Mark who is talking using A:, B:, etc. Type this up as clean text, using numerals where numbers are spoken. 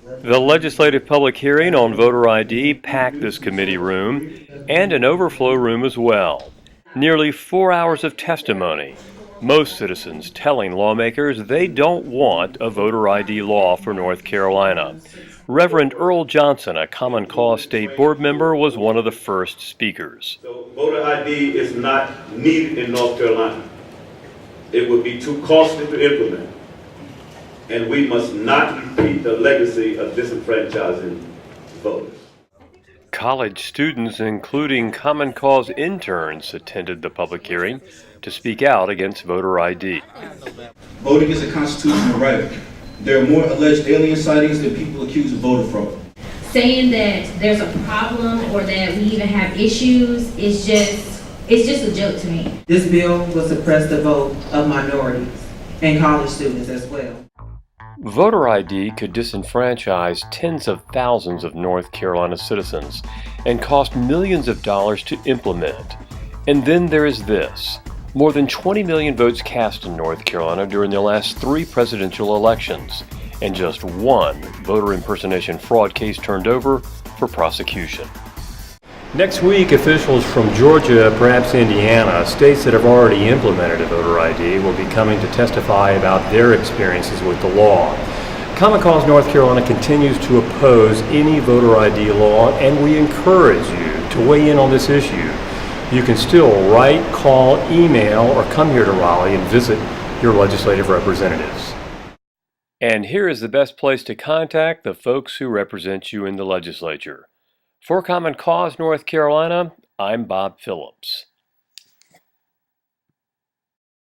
A: The legislative public hearing on voter ID packed this committee room and an overflow room as well. Nearly 4 hours of testimony. Most citizens telling lawmakers they don't want a voter ID law for North Carolina. Reverend Earl Johnson, a Common Cause State Board member, was one of the first speakers.
B: So voter ID is not needed in North Carolina. It would be too costly to implement. And we must not repeat the legacy of disenfranchising voters.
A: College students, including Common Cause interns, attended the public hearing to speak out against voter ID.
C: Voting is a constitutional right. There are more alleged alien sightings than people accused of voter fraud.
D: Saying that there's a problem or that we even have issues is just a joke to me.
E: This bill will suppress the vote of minorities and college students as well.
A: Voter ID could disenfranchise tens of thousands of North Carolina citizens and cost millions of dollars to implement. And then there is this. More than 20 million votes cast in North Carolina during the last 3 presidential elections, and just one voter impersonation fraud case turned over for prosecution. Next week, officials from Georgia, perhaps Indiana, states that have already implemented a voter ID, will be coming to testify about their experiences with the law. Common Cause North Carolina continues to oppose any voter ID law, and we encourage you to weigh in on this issue. You can still write, call, email, or come here to Raleigh and visit your legislative representatives. And here is the best place to contact the folks who represent you in the legislature. For Common Cause North Carolina, I'm Bob Phillips.